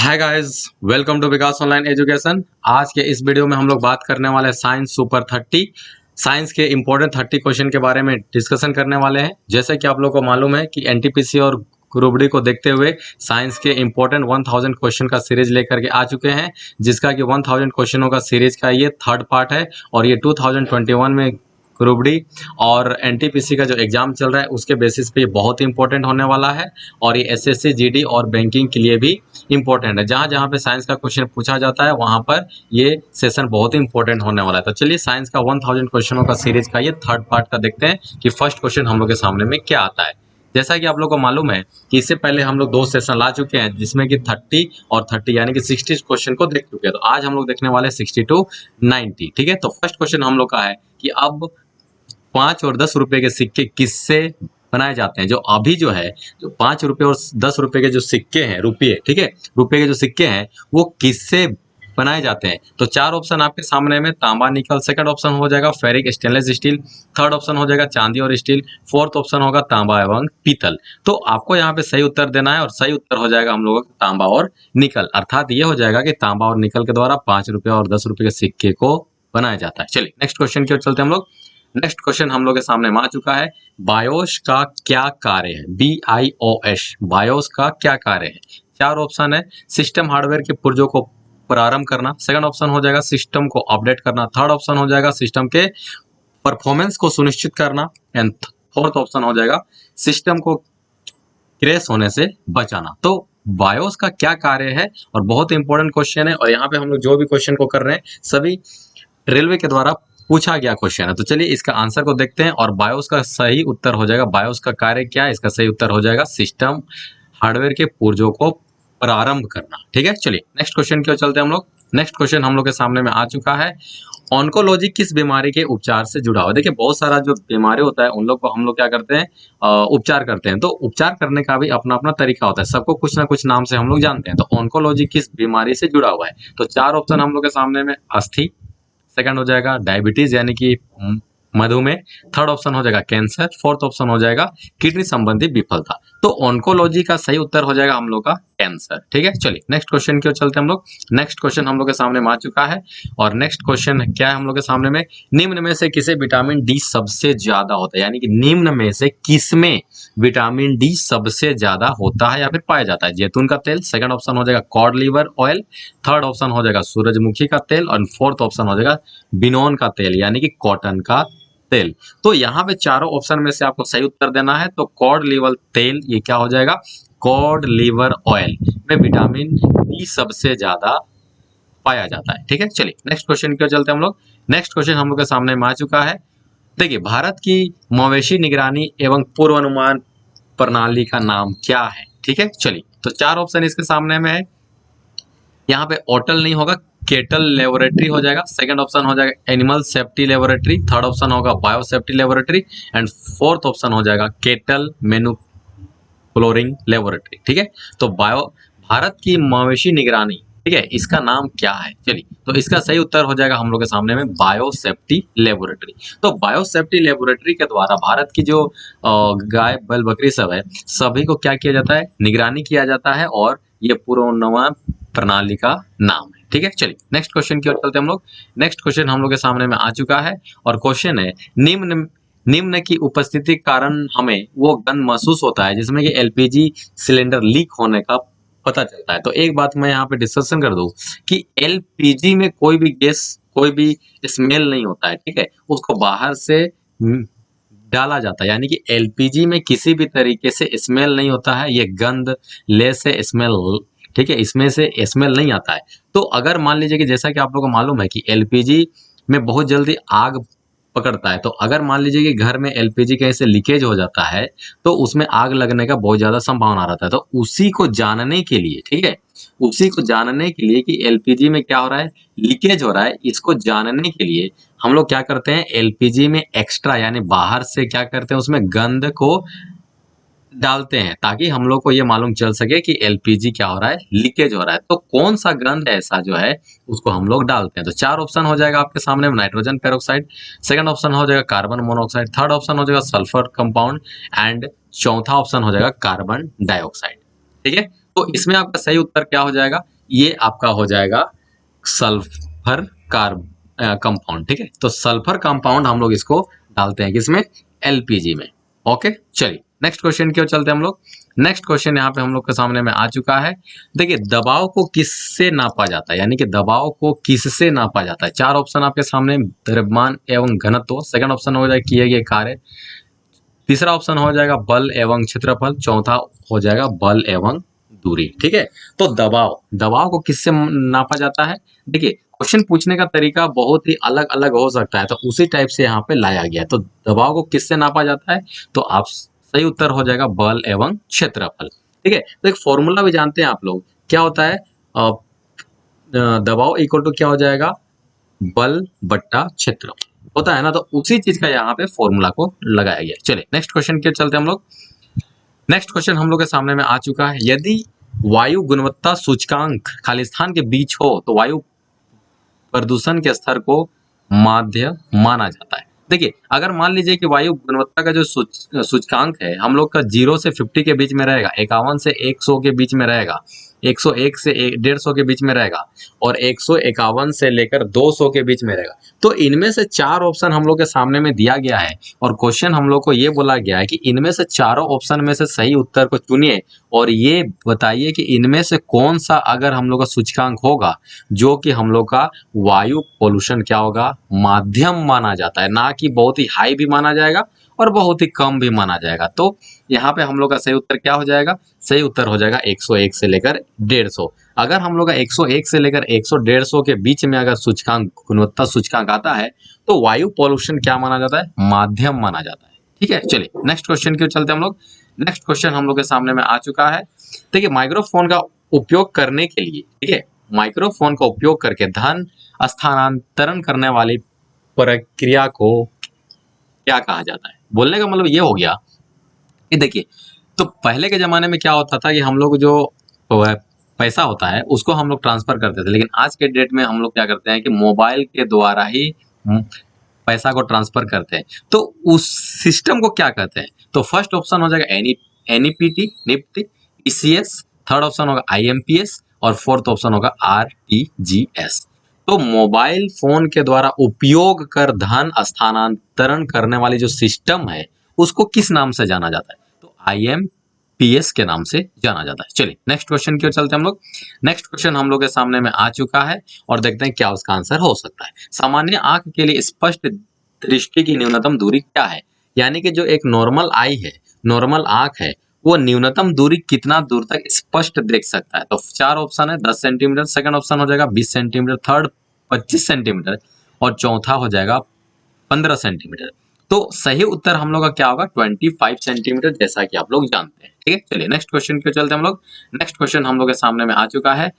Hi guys, welcome to Vikas online education. आज के इस वीडियो में हम लोग बात करने वाले हैं साइंस सुपर 30 साइंस के इंपॉर्टेंट 30 क्वेश्चन के बारे में डिस्कशन करने वाले हैं। जैसे कि आप लोगों को मालूम है कि एनटीपीसी और ग्रुप डी को देखते हुए साइंस के इंपॉर्टेंट 1000 क्वेश्चन का सीरीज लेकर के आ चुके हैं, जिसका कि 1000 क्वेश्चनों का सीरीज का ये थर्ड पार्ट है और ये 2021 में ग्रुप डी और एनटीपीसी का जो एग्जाम चल रहा है उसके बेसिस पे ये बहुत ही इंपॉर्टेंट होने वाला है। और ये एसएससी जीडी और बैंकिंग के लिए भी इंपॉर्टेंट है। जहां जहां पे साइंस का क्वेश्चन पूछा जाता है वहां पर ये सेशन बहुत ही इंपॉर्टेंट होने वाला है। तो चलिए साइंस का 1000 क्वेश्चनों का सीरीज का ये थर्ड पार्ट का देखते हैं कि फर्स्ट क्वेश्चन हम लोग के सामने में क्या आता है। जैसा कि आप लोग को मालूम है कि इससे पहले हम लोग 2 सेशन ला चुके हैं, जिसमें कि 30 और 30 यानी कि 60 क्वेश्चन को देख चुके हैं। तो आज हम लोग देखने वाले हैं 60 to 90। ठीक है, तो फर्स्ट क्वेश्चन हम लोग का है कि अब 5 और 10 रुपए के सिक्के किससे बनाए जाते हैं। जो अभी जो है, जो 5 रुपए और 10 रुपए के जो सिक्के हैं, रुपये, ठीक है, रुपए के जो सिक्के हैं वो किससे बनाए जाते हैं। तो 4 ऑप्शन आपके सामने में तांबा निकल, सेकंड ऑप्शन हो जाएगा ferric stainless steel, third option हो जाएगा चांदी और स्टील, फोर्थ ऑप्शन होगा तांबा एवं पीतल। तो आपको यहाँ पे सही उत्तर देना है और सही उत्तर हो जाएगा हम लोगों का तांबा और निकल। अर्थात ये हो जाएगा कि तांबा और निकल के द्वारा 5 रुपए और 10 रुपए के सिक्के को बनाया जाता है। चलिए नेक्स्ट क्वेश्चन की ओर चलते हैं हम लोग। नेक्स्ट क्वेश्चन हम लोग के सामने आ चुका है। बायोस का क्या कार्य है। BIOS, बायोस का क्या कार्य है। 4 ऑप्शन है। सिस्टम हार्डवेयर के पुर्जों को प्रारंभ करना, सेकंड ऑप्शन हो जाएगा सिस्टम को अपडेट करना, थर्ड ऑप्शन हो जाएगा सिस्टम के परफॉर्मेंस को सुनिश्चित करना एंड फोर्थ ऑप्शन हो जाएगा सिस्टम को क्रैश होने से बचाना। तो बायोस का क्या कार्य है और बहुत इंपॉर्टेंट क्वेश्चन है। और यहाँ पे हम लोग जो भी क्वेश्चन को कर रहे हैं सभी रेलवे के द्वारा पूछा गया क्वेश्चन है। तो चलिए इसका आंसर को देखते हैं और बायोस का सही उत्तर हो जाएगा, बायोस का कार्य क्या है, इसका सही उत्तर हो जाएगा सिस्टम हार्डवेयर के पुर्जों को प्रारंभ करना। ठीक है, चलिए नेक्स्ट क्वेश्चन की ओर चलते हैं हम लोग। नेक्स्ट क्वेश्चन हम लोग के सामने में आ चुका है। ऑन्कोलॉजी किस बीमारी के उपचार से जुड़ा हुआ है। देखिए बहुत सारा जो बीमारी होता है उन लोग को हम लोग क्या करते हैं, उपचार करते हैं। तो उपचार करने का भी अपना अपना तरीका होता है, सबको कुछ ना कुछ नाम से हम लोग जानते हैं। तो ऑन्कोलॉजी किस बीमारी से जुड़ा हुआ है। तो 4 ऑप्शन हम लोग के सामने में अस्थि, सेकंड हो जाएगा डायबिटीज यानी कि मधुमेह, थर्ड ऑप्शन हो जाएगा कैंसर, फोर्थ ऑप्शन हो जाएगा किडनी संबंधी विफलता। तो ऑन्कोलॉजी का सही उत्तर हो जाएगा हम लोग का कैंसर। ठीक है, चलिए नेक्स्ट क्वेश्चन की ओर चलते हैं हम लोग। नेक्स्ट क्वेश्चन हम लोग के सामने आ चुका है और नेक्स्ट क्वेश्चन क्या है हम लोग के सामने में। निम्न में से किसे विटामिन डी सबसे ज्यादा होता है, यानी कि निम्न में से किसमें विटामिन डी सबसे ज्यादा होता है या फिर पाया जाता है। जैतून का तेल, सेकंड ऑप्शन हो जाएगा cod liver oil, third option हो जाएगा सूरजमुखी का तेल और फोर्थ ऑप्शन हो जाएगा बिनोन का तेल यानी कि कॉटन का तेल। तो यहाँ पे चारों ऑप्शन में से आपको सही उत्तर देना है। तो कॉड लीवर तेल ये क्या हो जाएगा, कॉड लीवर ऑयल में विटामिन डी सबसे ज्यादा पाया जाता है। ठीक है, चलिए नेक्स्ट क्वेश्चन की ओर चलते हैं हम लोग। नेक्स्ट क्वेश्चन हम लोग के सामने में आ चुका है। देखिए भारत की मवेशी निगरानी एवं पूर्वानुमान प्रणाली का नाम क्या है। ठीक है, चलिए तो 4 ऑप्शन इसके सामने में है। यहाँ पे ओटल नहीं होगा, केटल लेबोरेटरी हो जाएगा, सेकंड ऑप्शन हो जाएगा animal safety laboratory, third option होगा bio safety laboratory and fourth option हो जाएगा केटल मैन्युफैक्चरिंग लेबोरेटरी। ठीक है, तो भारत की मवेशी निगरानी, ठीक है, इसका नाम क्या है। चलिए तो इसका सही उत्तर हो जाएगा हम लोग के सामने में बायो सेफ्टी लेबोरेटरी। तो बायो सेफ्टी लेबोरेटरी के द्वारा भारत की जो गाय बैल बकरी सब है सभी को क्या किया जाता है, निगरानी किया जाता है और ये पूर्वानुमान प्रणाली का नाम है। ठीक है, चलिए नेक्स्ट क्वेश्चन की ओर चलते हैं हम लोग। नेक्स्ट क्वेश्चन हम लोग के सामने में आ चुका है और क्वेश्चन है निम्न की उपस्थिति के कारण हमें वो गंध महसूस होता है जिसमें कि एलपीजी सिलेंडर लीक होने का पता चलता है। तो एक बात मैं यहाँ पे डिस्कशन कर दूं कि एलपीजी में कोई भी गैस, कोई भी स्मेल नहीं होता है। ठीक है, उसको बाहर से डाला जाता है, यानी कि एलपीजी में किसी भी तरीके से स्मेल नहीं होता है, ये गंध ले से स्मेल, ठीक है, इसमें से स्मेल नहीं आता है। तो अगर मान लीजिए कि जैसा कि आप लोगों को मालूम है कि एलपीजी में बहुत जल्दी आग पकड़ता है, तो अगर मान लीजिए कि घर में एलपीजी कहीं से लीकेज हो जाता है तो उसमें आग लगने का बहुत ज्यादा संभावना रहता है। तो उसी को जानने के लिए, ठीक है, उसी को जानने के लिए कि एलपीजी में क्या हो रहा है, लीकेज हो रहा है, इसको जानने के लिए हम लोग क्या करते हैं, एलपीजी में एक्स्ट्रा यानी बाहर से क्या करते हैं, उसमें गंध को डालते हैं ताकि हम लोग को ये मालूम चल सके कि एलपीजी क्या हो रहा है, लीकेज हो रहा है। तो कौन सा गंध ऐसा जो है उसको हम लोग डालते हैं। तो 4 ऑप्शन हो जाएगा आपके सामने, नाइट्रोजन पेरोक्साइड, सेकंड ऑप्शन हो जाएगा कार्बन मोनोऑक्साइड, थर्ड ऑप्शन हो जाएगा सल्फर कंपाउंड एंड चौथा ऑप्शन हो जाएगा कार्बन डाइऑक्साइड। ठीक है, तो इसमें आपका सही उत्तर क्या हो जाएगा, ये आपका हो जाएगा सल्फर कार्ब कंपाउंड। ठीक है, तो सल्फर कंपाउंड हम लोग इसको डालते हैं किसमें, एलपीजी में। ओके, चलिए नेक्स्ट क्वेश्चन की ओर चलते हैं हम लोग। नेक्स्ट क्वेश्चन यहाँ पे हम लोग के सामने में आ चुका है। देखिए दबाव को किससे नापा जाता है, यानी कि दबाव को किससे नापा जाता है। चार ऑप्शन आपके सामने, द्रव्यमान एवं घनत्व, सेकंड ऑप्शन हो जाएगा किए गए कार्य, तीसरा ऑप्शन हो जाएगा बल एवं क्षेत्रफल, चौथा हो जाएगा बल एवं दूरी। ठीक है, तो दबाव को किससे नापा जाता है। देखिए क्वेश्चन पूछने का तरीका बहुत ही अलग अलग हो सकता है, तो उसी टाइप से यहाँ पे लाया गया है। तो दबाव को किससे नापा जाता है, तो आप सही उत्तर हो जाएगा बल एवं क्षेत्रफल। ठीक है, तो एक फॉर्मूला भी जानते हैं आप लोग, क्या होता है, दबाव इक्वल टू क्या हो जाएगा, बल बट्टा क्षेत्र होता है ना, तो उसी चीज का यहाँ पे फॉर्मूला को लगाया गया। चलिए नेक्स्ट क्वेश्चन के चलते हम लोग। नेक्स्ट क्वेश्चन हम लोग के सामने में आ चुका है। यदि वायु गुणवत्ता सूचकांक खालिस्तान के बीच हो तो वायु प्रदूषण के स्तर को माध्य माना जाता है। देखिए अगर मान लीजिए कि वायु गुणवत्ता का जो सूचकांक है हम लोग का 0 से 50 के बीच में रहेगा, 51 से 100 के बीच में रहेगा, 101 से 150 के बीच में रहेगा, और 151 से लेकर 200 के बीच में रहेगा, तो इनमें से चार ऑप्शन हम लोग के सामने में दिया गया है और क्वेश्चन हम लोग को ये बोला गया है कि इनमें से चारों ऑप्शन में से सही उत्तर को चुनिए और ये बताइए कि इनमें से कौन सा अगर हम लोग का सूचकांक होगा जो कि हम लोग का वायु पोल्यूशन क्या होगा, माध्यम माना जाता है, ना कि बहुत ही हाई भी माना जाएगा और बहुत ही कम भी माना जाएगा। तो यहाँ पे हम लोग का सही उत्तर क्या हो जाएगा, सही उत्तर हो जाएगा 101 से लेकर 150। अगर हम लोग का 101 से लेकर 100-150 के बीच में अगर सूचकांक गुणवत्ता सूचकांक आता है तो वायु पोल्यूशन क्या माना जाता है, माध्यम माना जाता है। ठीक है, चलिए नेक्स्ट क्वेश्चन की ओर चलते हैं हम लोग। नेक्स्ट क्वेश्चन हम लोग के सामने में आ चुका है। देखिए माइक्रोफोन का उपयोग करने के लिए, ठीक है, माइक्रोफोन का उपयोग करके धन स्थानांतरण करने वाली प्रक्रिया को क्या कहा जाता है। बोलने का मतलब ये हो गया कि देखिए तो पहले के जमाने में क्या होता था कि हम लोग जो पैसा होता है उसको हम लोग ट्रांसफर करते थे, लेकिन आज के डेट में हम लोग क्या करते हैं कि मोबाइल के द्वारा ही पैसा को ट्रांसफर करते हैं। तो उस सिस्टम को क्या कहते हैं, तो फर्स्ट ऑप्शन हो जाएगा एनईपीटी निफ्टी ईसीएस, थर्ड ऑप्शन होगा आईएमपीएस और फोर्थ ऑप्शन होगा आरटीजीएस। तो मोबाइल फोन के द्वारा उपयोग कर धन स्थानांतरण करने वाली जो सिस्टम है उसको किस नाम से जाना जाता है, तो आईएमपीएस के नाम से जाना जाता है। चलिए नेक्स्ट क्वेश्चन की ओर चलते हैं हम लोग। नेक्स्ट क्वेश्चन हम लोग के सामने में आ चुका है और देखते हैं क्या उसका आंसर हो सकता है। सामान्य आंख के लिए स्पष्ट दृष्टि की न्यूनतम दूरी क्या है, यानी कि जो एक नॉर्मल आई है, नॉर्मल आंख है, वो न्यूनतम दूरी कितना दूर तक स्पष्ट देख सकता है। तो चार ऑप्शन है, 10 सेंटीमीटर, सेकंड ऑप्शन हो जाएगा 20 सेंटीमीटर, थर्ड 25 सेंटीमीटर और चौथा हो जाएगा 15 सेंटीमीटर। तो सही उत्तर हम लोग का क्या होगा, 25 सेंटीमीटर, जैसा कि आप लोग जानते हैं। ठीक है, चलिए नेक्स्ट क्वेश्चन पे चलते हैं हम लोग। नेक्स्ट क्वेश्चन हम लोग के सामने में आ चुका है।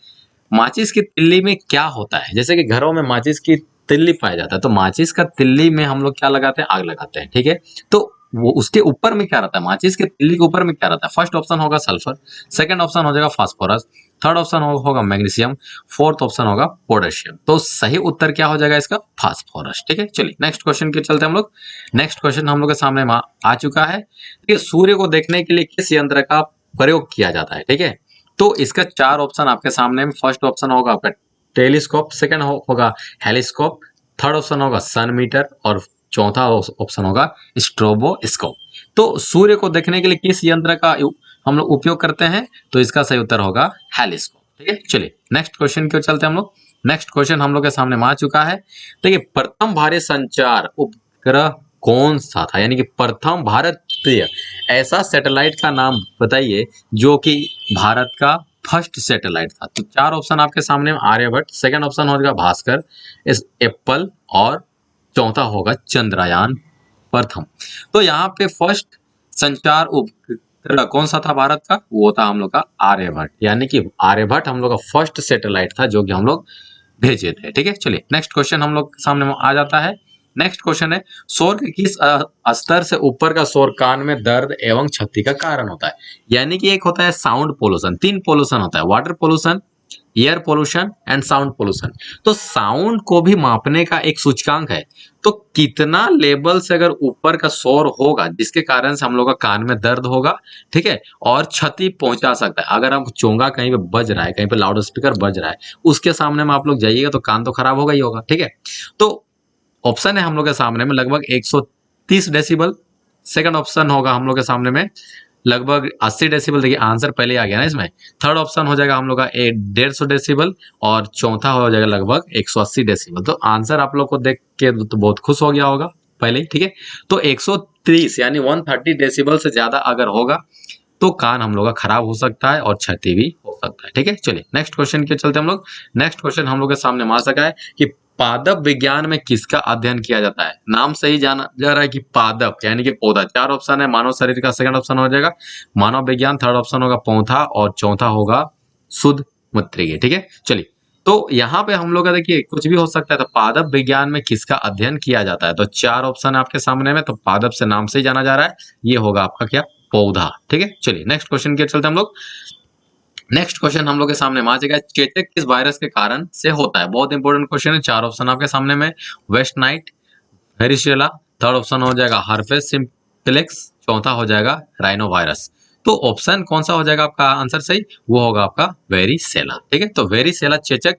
माचिस की तिल्ली में क्या होता है, जैसे कि घरों में माचिस की तिल्ली पाया जाता है, तो माचिस का तिल्ली में हम लोग क्या लगाते हैं, आग लगाते हैं। ठीक है, तो वो उसके ऊपर में क्या रहता है, माचिस के तिल्ली के ऊपर में क्या रहता है, फर्स्ट ऑप्शन होगा सल्फर, सेकंड ऑप्शन हो जाएगा फास्फोरस, थर्ड ऑप्शन होगा मैग्नीशियम, फोर्थ ऑप्शन होगा पोटेशियम। तो सही उत्तर क्या हो जाएगा इसका, फास्फोरस। ठीक है, चलिए नेक्स्ट क्वेश्चन के चलते हैं हम लोग। नेक्स्ट क्वेश्चन हम लोग के सामने आ चुका है कि सूर्य को देखने के लिए किस यंत्र का प्रयोग किया जाता है। ठीक है, तो इसका चार ऑप्शन आपके सामने में, फर्स्ट ऑप्शन होगा आपका टेलीस्कोप, सेकंड होगा हेलिस्कोप, थर्ड ऑप्शन होगा सन मीटर और चौथा ऑप्शन होगा स्ट्रोबोस्कोप। तो सूर्य को देखने के लिए किस यंत्र का हम लोग उपयोग करते हैं, तो इसका सही उत्तर होगा हेलिस्कोप। ठीक है, चलिए नेक्स्ट क्वेश्चन की ओर चलते हैं हम लोग। नेक्स्ट क्वेश्चन हम लोग के सामने आ चुका है। देखिए प्रथम भारतीय संचार उपग्रह कौन सा था, यानी कि प्रथम भारतीय ऐसा सैटेलाइट का नाम बताइए जो कि भारत का फर्स्ट सैटेलाइट था। तो चार ऑप्शन आपके सामने, आर्यभट्ट, सेकंड ऑप्शन होगा भास्कर, एप्पल और चौथा होगा चंद्रयान प्रथम। तो यहाँ पे फर्स्ट संचार उपग्रह कौन सा था भारत का, वो था हम लोग का आर्यभट्ट, यानी कि आर्यभट्ट हम लोग का फर्स्ट सैटेलाइट था जो कि हम लोग भेजे थे। ठीक है, चलिए नेक्स्ट क्वेश्चन हम लोग सामने आ जाता है। नेक्स्ट क्वेश्चन है, शोर के किस स्तर से ऊपर का शोर कान में दर्द एवं क्षति का कारण होता है, यानी कि एक होता है साउंड पोल्यूशन, तीन पोल्यूशन होता है, water pollution, air pollution and sound pollution. तो साउंड को भी मापने का एक सूचकांक है। तो कितना लेवल से अगर ऊपर का शोर होगा जिसके कारण से हम लोग का कान में दर्द होगा, ठीक है, और क्षति पहुंचा सकता है। अगर हम चोंगा कहीं पे बज रहा है, कहीं पे लाउड स्पीकर बज रहा है, उसके सामने में आप लोग जाइएगा तो कान तो खराब होगा ही होगा, ठीक है। तो ऑप्शन है हम लोग के सामने में लगभग 130 डेसिबल। सेकंड ऑप्शन होगा हम लोग के सामने में लगभग 80 डेसिबल। देखिए आंसर पहले आ गया ना इसमें। थर्ड ऑप्शन हो जाएगा हम लोग का 150 डेसिबल और चौथा हो जाएगा लगभग 180 डेसिबल। तो आंसर आप लोग को देख के तो बहुत खुश हो गया होगा पहले ही, ठीक है। तो 130 यानी 130 डेसिबल से ज्यादा अगर होगा तो कान हम लोग का खराब हो सकता है और क्षति भी हो सकता है, ठीक है। चलिए नेक्स्ट क्वेश्चन के चलते हम लोग। नेक्स्ट क्वेश्चन हम लोग के सामने आ सका है कि पादप विज्ञान में किसका अध्ययन किया जाता है। नाम से ही जाना जा रहा है कि पादप यानी कि पौधा। चार ऑप्शन है, मानव शरीर का सेकंड ऑप्शन हो जाएगा मानव विज्ञान, थर्ड ऑप्शन होगा पौधा और चौथा होगा शुद्ध मूत्रिका, ठीक है। चलिए तो यहाँ पे हम लोग का देखिए कुछ भी हो सकता है। तो पादप विज्ञान में किसका अध्ययन किया जाता है, तो चार ऑप्शन है आपके सामने में। तो पादप से नाम से ही जाना जा रहा है, ये होगा आपका क्या, पौधा, ठीक है। चलिए नेक्स्ट क्वेश्चन के चलते हम लोग। नेक्स्ट क्वेश्चन हम लोग के सामने आ जाएगा, चेचक किस वायरस के कारण से होता है। बहुत इंपॉर्टेंट क्वेश्चन है। चार ऑप्शन आपके सामने में, वेस्ट नाइट, वेरिशेला, थर्ड ऑप्शन हो जाएगा हार्पेस सिम्प्लेक्स, चौथा हो जाएगा राइनो वायरस। तो ऑप्शन कौन सा हो जाएगा आपका आंसर सही, वो होगा आपका वेरिसेला, ठीक है। तो वेरिसेला चेचक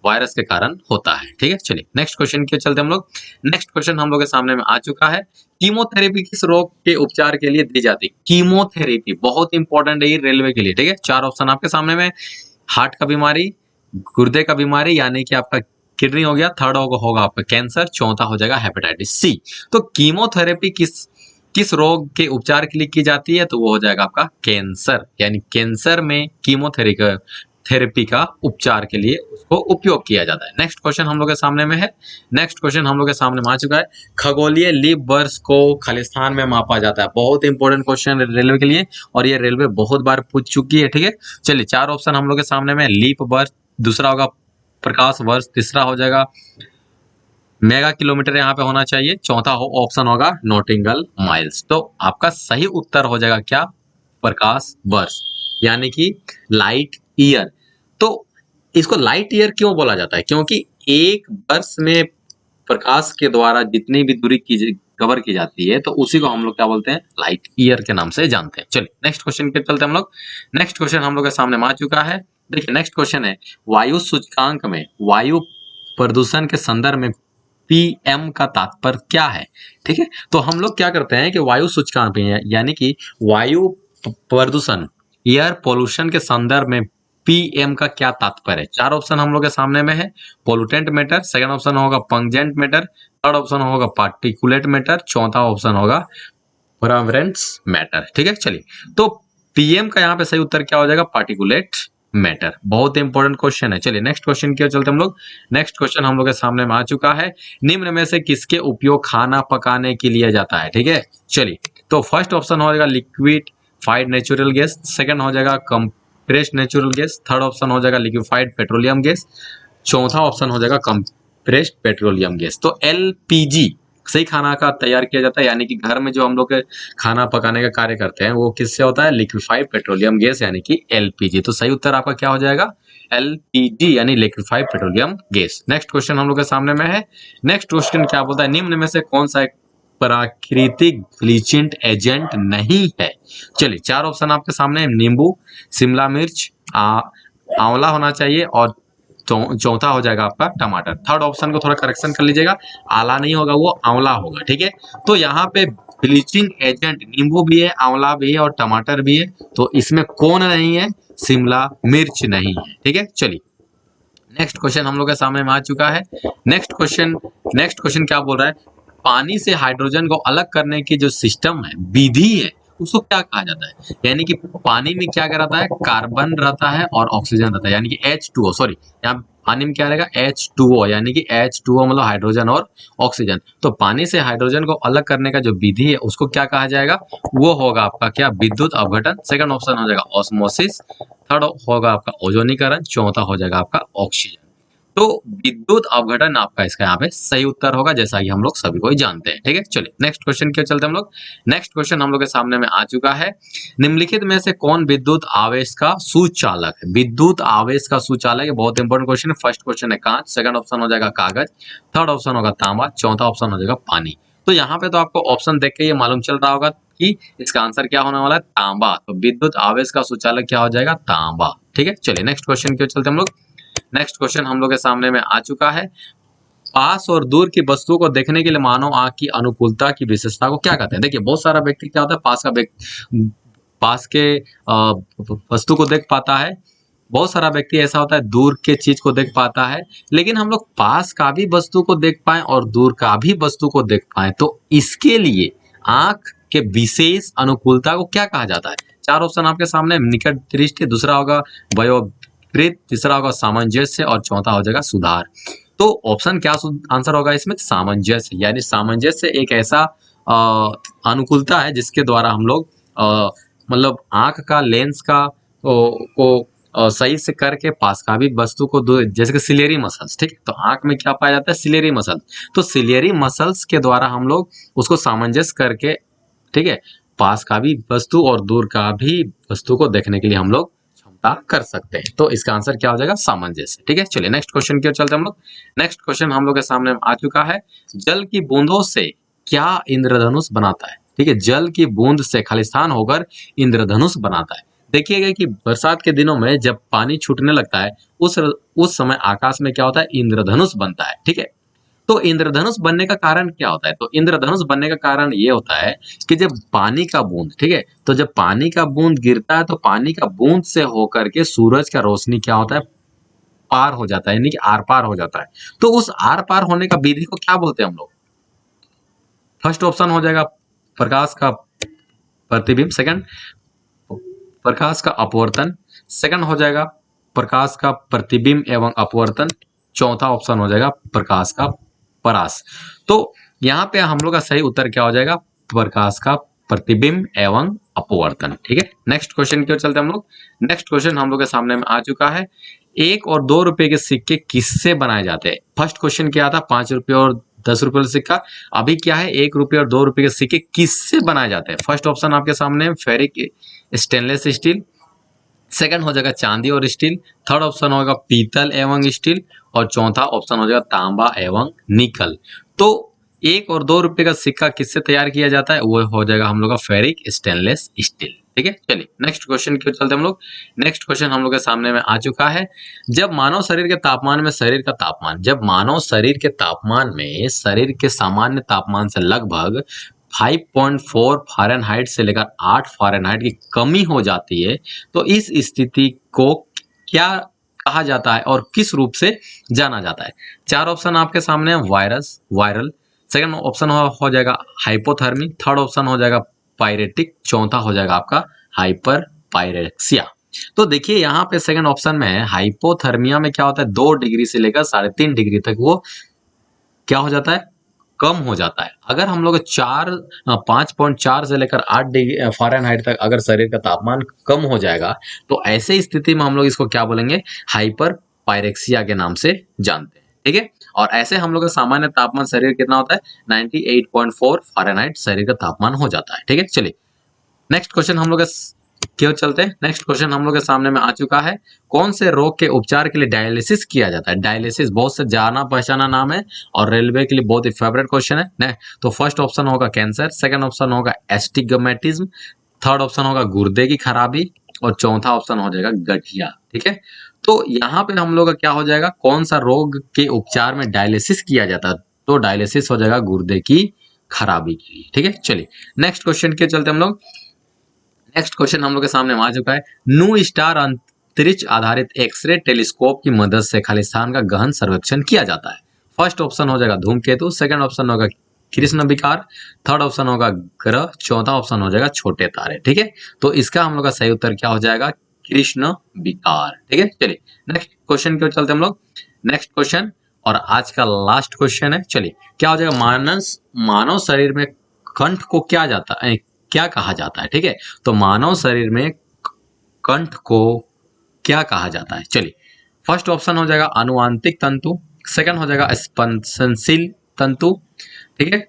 वायरस के कारण होता है, ठीक है। चलिए नेक्स्ट क्वेश्चन के चलते हम लोग। नेक्स्ट क्वेश्चन हम लोग के सामने में आ चुका है, कीमोथेरेपी किस रोग के उपचार के लिए दी जाती है। कीमोथेरेपी बहुत इंपॉर्टेंट है ये रेलवे के लिए, ठीक है। चार ऑप्शन आपके सामने में, हार्ट का बीमारी, गुर्दे का बीमारी यानी कि आपका किडनी हो गया, थर्ड होगा आपका कैंसर, चौथा हो जाएगा हेपेटाइटिस सी। तो कीमोथेरेपी किस किस रोग के उपचार के लिए की जाती है, तो वो हो जाएगा आपका कैंसर। यानी कैंसर में कीमोथेरेपी का उपचार के लिए उसको उपयोग किया जाता है। नेक्स्ट क्वेश्चन हम लोग के सामने में है। नेक्स्ट क्वेश्चन हम लोग के सामने में आ चुका है, खगोलीय लीप वर्ष को खालिस्तान में मापा जाता है। बहुत इंपॉर्टेंट क्वेश्चन है रेलवे के लिए और ये रेलवे बहुत बार पूछ चुकी है, ठीक है। चलिए चार ऑप्शन हम लोग के सामने में, लीप वर्ष, दूसरा होगा प्रकाश वर्ष, तीसरा हो जाएगा मेगा किलोमीटर यहाँ पे होना चाहिए, चौथा ऑप्शन होगा नॉटिंगल माइल्स। तो आपका सही उत्तर हो जाएगा क्या, प्रकाश वर्ष यानी कि लाइट ईयर। तो इसको लाइट ईयर क्यों बोला जाता है, क्योंकि एक वर्ष में प्रकाश के द्वारा जितनी भी दूरी कवर की जाती है तो उसी को हम लोग क्या बोलते हैं, लाइट ईयर के नाम से जानते हैं। चलिए नेक्स्ट क्वेश्चन पे चलते हैं हम लोग। नेक्स्ट क्वेश्चन हम लोग के सामने आ चुका है। देखिए नेक्स्ट क्वेश्चन है, वायु सूचकांक में वायु प्रदूषण के संदर्भ में पीएम का तात्पर्य क्या है, ठीक है। तो हम लोग क्या करते हैं कि वायु सूचकांक में यानी कि वायु प्रदूषण, एयर पोल्यूशन के संदर्भ में पीएम का क्या तात्पर्य है। चार ऑप्शन हम लोग के सामने में है, पोल्यूटेंट मैटर, सेकंड ऑप्शन होगा पंजेंट मैटर, थर्ड ऑप्शन होगा पार्टिकुलेट मैटर, चौथा ऑप्शन होगा परवेरेंस मैटर, ठीक है। चलिए तो पीएम का यहाँ पे सही उत्तर क्या हो जाएगा, पार्टिकुलेट मैटर। बहुत इंपॉर्टेंट क्वेश्चन है। चलिए नेक्स्ट क्वेश्चन की ओर चलते हम लोग। नेक्स्ट क्वेश्चन हम लोग के सामने में आ चुका है, निम्न में से किसके उपयोग खाना पकाने के लिए जाता है, ठीक है। चलिए तो फर्स्ट ऑप्शन हो जाएगा लिक्विफाइड नेचुरल गैस, सेकंड हो जाएगा compressed natural gas, third option हो जाएगा लिक्विफाइड पेट्रोलियम गैस, चौथा ऑप्शन हो जाएगा कंप्रेस्ड पेट्रोलियम गैस। तो एलपीजी सही खाना का तैयार किया जाता है, यानी कि घर में जो हम लोग खाना पकाने का कार्य करते हैं वो किससे होता है, लिक्विफाइड पेट्रोलियम गैस यानी कि एलपीजी। तो सही उत्तर आपका क्या हो जाएगा, एलपीजी यानी liquefied petroleum gas. Next question हम लोग के सामने में है। नेक्स्ट क्वेश्चन क्या बोलता है, निम्न में से कौन सा एक प्राकृतिक ब्लीचिंट एजेंट नहीं है। चलिए चार ऑप्शन आपके सामने, नींबू, शिमला मिर्च, आंवला होना चाहिए और चौथा हो जाएगा आपका टमाटर। थर्ड ऑप्शन को थोड़ा करेक्शन कर लीजिएगा, आला नहीं होगा वो आंवला होगा, ठीक है। तो यहाँ पे ब्लीचिंग एजेंट नींबू भी है, आंवला भी है और टमाटर भी है। तो इसमें कौन नहीं है, शिमला मिर्च नहीं है, ठीक है। चलिए नेक्स्ट क्वेश्चन हम लोग के सामने में आ चुका है। नेक्स्ट क्वेश्चन क्या बोल रहा है, पानी से हाइड्रोजन को अलग करने की जो सिस्टम है, विधि है, उसको क्या कहा जाता है। यानी कि पानी में क्या रहता है, कार्बन रहता है और ऑक्सीजन रहता है, यानी कि H2O, सॉरी यहाँ पानी में क्या रहेगा, H2O, यानी कि H2O मतलब हाइड्रोजन और ऑक्सीजन। तो पानी से हाइड्रोजन को अलग करने का जो विधि है उसको क्या कहा जाएगा, वो होगा आपका क्या, विद्युत अपघटन। सेकंड ऑप्शन हो जाएगा ऑस्मोसिस, थर्ड होगा आपका ओजोनीकरण, चौथा हो जाएगा आपका ऑक्सीजन। तो विद्युत अपघटन आपका इसका यहाँ पे सही उत्तर होगा, जैसा कि हम लोग सभी को ही जानते हैं। ठीक है, चलिए नेक्स्ट क्वेश्चन के चलते हम लोग। नेक्स्ट क्वेश्चन हम लोग के सामने में आ चुका है। निम्नलिखित में से कौन विद्युत आवेश का सुचालक है? विद्युत आवेश का सुचालक है, बहुत इंपॉर्टेंट क्वेश्चन है। फर्स्ट क्वेश्चन है कांच, सेकंड ऑप्शन हो जाएगा कागज, थर्ड ऑप्शन होगा तांबा, चौथा ऑप्शन हो जाएगा पानी। तो यहाँ पे तो आपको ऑप्शन देख के ये मालूम चल रहा होगा कि इसका आंसर क्या होने वाला है, तांबा। तो विद्युत आवेश का सुचालक क्या हो जाएगा, तांबा। ठीक है, चलिए नेक्स्ट क्वेश्चन के चलते हम लोग। नेक्स्ट क्वेश्चन हम लोग के सामने में आ चुका है। पास और दूर की वस्तुओं को देखने के लिए मानव आंख की अनुकूलता की विशेषता को क्या कहते हैं? देखिए, बहुत सारा व्यक्ति क्या होता है, पास के वस्तु को देख पाता है, बहुत सारा व्यक्ति ऐसा होता है दूर के चीज को देख पाता है, लेकिन हम लोग पास का भी वस्तु को देख पाए और दूर का भी वस्तु को देख पाए, तो इसके लिए आंख के विशेष अनुकूलता को क्या कहा जाता है? चार ऑप्शन आपके सामने, निकट दृष्टि, दूसरा होगा वयोवृत्त, तीसरा होगा सामंजस्य और चौथा हो जाएगा सुधार। तो ऑप्शन क्या आंसर होगा इसमें, सामंजस्य। यानी सामंजस्य एक ऐसा अनुकूलता है जिसके द्वारा हम लोग मतलब आंख का लेंस का को सही से करके पास का भी वस्तु को जैसे कि सिलेरी मसल्स, ठीक है, तो आंख में क्या पाया जाता है, सिलेरी मसल। तो सिलेरी मसल्स के द्वारा हम लोग उसको सामंजस्य करके, ठीक है, पास का भी वस्तु और दूर का भी वस्तु को देखने के लिए हम लोग क्षमता कर सकते हैं। तो इसका आंसर क्या हो जाएगा, सामंजस्य। ठीक है, चलिए नेक्स्ट क्वेश्चन की ओर चलते हम लोग। नेक्स्ट क्वेश्चन हम लोग के सामने आ चुका है। जल की बूंदों से क्या इंद्रधनुष बनाता है? ठीक है, जल की बूंद से खालिस्तान होकर इंद्रधनुष बनाता है। देखिएगा कि बरसात के दिनों में जब पानी छूटने लगता है, उस समय आकाश में क्या होता है, इंद्रधनुष बनता है। ठीक है, तो इंद्रधनुष बनने का कारण क्या होता है? तो इंद्रधनुष बनने का कारण ये होता है कि जब पानी का बूंद, ठीक है, तो जब पानी का बूंद गिरता है तो पानी का बूंद से होकर के सूरज का रोशनी क्या होता है, पार हो जाता है, यानी कि आर पार हो जाता है। तो उस आर पार होने का विधि को क्या बोलते हैं हम लोग? फर्स्ट ऑप्शन हो जाएगा प्रकाश का प्रतिबिंब, सेकंड प्रकाश का अपवर्तन, सेकंड हो जाएगा प्रकाश का प्रतिबिंब एवं अपवर्तन, चौथा ऑप्शन हो जाएगा प्रकाश का परास। तो यहाँ पे हम लोग का सही उत्तर क्या हो जाएगा, प्रकाश का प्रतिबिंब एवं अपवर्तन। ठीक है, नेक्स्ट क्वेश्चन की ओर चलते हैं हम लोग। नेक्स्ट क्वेश्चन हम लोग के सामने में आ चुका है। 1 और 2 रुपए के सिक्के किससे बनाए जाते हैं? फर्स्ट क्वेश्चन क्या था, 5 रुपए और 10 रुपए का सिक्का। अभी क्या है, 1 रुपए और 2 रुपए के सिक्के किससे बनाए जाते हैं? फर्स्ट ऑप्शन आपके सामने फेरिक स्टेनलेस स्टील, सेकंड हो जाएगा चांदी और स्टील, थर्ड ऑप्शन होगा पीतल एवं स्टील और चौथा ऑप्शन हो जाएगा तांबा एवं निकल। तो 1 और 2 रुपए का सिक्का किससे तैयार किया जाता है? वो हो जाएगा हम लोग का फेरिक स्टेनलेस स्टील। ठीक है, चलिए नेक्स्ट क्वेश्चन की ओर चलते हम लोग। नेक्स्ट क्वेश्चन हम लोग के सामने में आ चुका है। जब मानव शरीर के तापमान में शरीर का तापमान, जब मानव शरीर के तापमान में शरीर के सामान्य तापमान से लगभग 5.4 फ़ारेनहाइट से लेकर 8 फ़ारेनहाइट की कमी हो जाती है, तो इस स्थिति को क्या कहा जाता है और किस रूप से जाना जाता है? चार ऑप्शन आपके सामने है, वायरल, सेकंड ऑप्शन हो जाएगा हाइपोथर्मी, थर्ड ऑप्शन हो जाएगा पायरेटिक, चौथा हो जाएगा आपका हाइपर पायरेक्सिया। तो देखिए यहाँ पे सेकंड ऑप्शन में है हाइपोथर्मिया में क्या होता है, 2 डिग्री से लेकर 3.5 डिग्री तक वो क्या हो जाता है, कम हो जाता है। अगर हम लोग 5.4 से लेकर 8 डिग्री फ़ारेनहाइट तक अगर शरीर का तापमान कम हो जाएगा, तो ऐसे स्थिति में हम लोग इसको क्या बोलेंगे, हाइपर पायरेक्सिया के नाम से जानते हैं। ठीक है, और ऐसे हम लोग का सामान्य तापमान शरीर कितना होता है, 98.4 फ़ारेनहाइट शरीर का तापमान हो जाता है। ठीक है, चलिए नेक्स्ट क्वेश्चन हम लोग क्यों चलते हैं। नेक्स्ट क्वेश्चन हम लोग के सामने में आ चुका है। कौन से रोग के उपचार के लिए डायलिसिस किया जाता है? डायलिसिस बहुत से जाना पहचाना नाम है और रेलवे के लिए बहुत ही फेवरेट क्वेश्चन है ना। तो फर्स्ट ऑप्शन होगा कैंसर, सेकंड ऑप्शन होगा एस्टिग्मेटिज्म, थर्ड ऑप्शन होगा गुर्दे की खराबी और चौथा ऑप्शन हो जाएगा गठिया। ठीक है, तो यहाँ पे हम लोग का क्या हो जाएगा, कौन सा रोग के उपचार में डायलिसिस किया जाता है? तो डायलिसिस हो जाएगा गुर्दे की खराबी के लिए। ठीक है, चलिए नेक्स्ट क्वेश्चन के चलते हम लोग। नेक्स्ट क्वेश्चन हम लोग के सामने आ चुका है। न्यू स्टार अंतरिक्ष आधारित एक्सरे टेलीस्कोप की मदद से खालिस्तान का गहन सर्वेक्षण किया जाता है। फर्स्ट ऑप्शन हो जाएगा धूमकेतु, सेकंड ऑप्शन होगा कृष्ण विकार, थर्ड ऑप्शन होगा ग्रह, चौथा ऑप्शन हो जाएगा छोटे तारे। ठीक है, तो इसका हम लोग का सही उत्तर क्या हो जाएगा, कृष्ण विकार। ठीक है, चलिए नेक्स्ट क्वेश्चन की ओर चलते हम लोग। नेक्स्ट क्वेश्चन और आज का लास्ट क्वेश्चन है। चलिए क्या हो जाएगा, मानव शरीर में कंठ को क्या कहा जाता है? ठीक है, तो मानव शरीर में कंठ को क्या कहा जाता है? चलिए फर्स्ट ऑप्शन हो जाएगा अनुवांशिक तंतु, सेकंड हो जाएगा स्पंदनशील तंतु, ठीक है।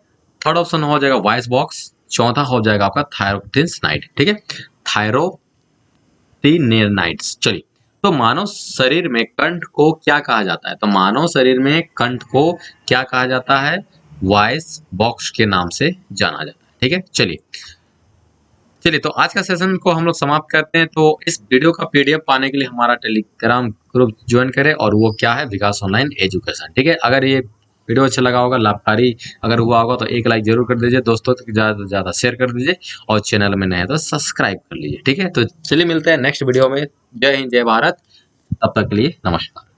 थर्ड ऑप्शन हो जाएगा वॉइस बॉक्स, चौथा हो जाएगा आपका थायरोक्टिनसाइड, ठीक है, थायरोक्टिनेनाइड्स। चलिए, तो मानव शरीर में कंठ को क्या कहा जाता है? तो मानव शरीर में कंठ को क्या कहा जाता है? वॉइस बॉक्स के नाम से जाना जाता है, ठीक है। चलिए तो आज का सेशन को हम लोग समाप्त करते हैं। तो इस वीडियो का पीडीएफ पाने के लिए हमारा टेलीग्राम ग्रुप ज्वाइन करें, और वो क्या है? विकास ऑनलाइन एजुकेशन, ठीक है। अगर ये वीडियो अच्छा लगा होगा, लाभकारी अगर हुआ होगा तो एक लाइक जरूर कर दीजिए, दोस्तों तक ज़्यादा से ज़्यादा शेयर कर दीजिए, और चैनल में नए हैं तो सब्सक्राइब कर लीजिए, ठीक है। तो चलिए मिलते हैं नेक्स्ट वीडियो में। जय हिंद, जय भारत, तब तक के लिए नमस्कार।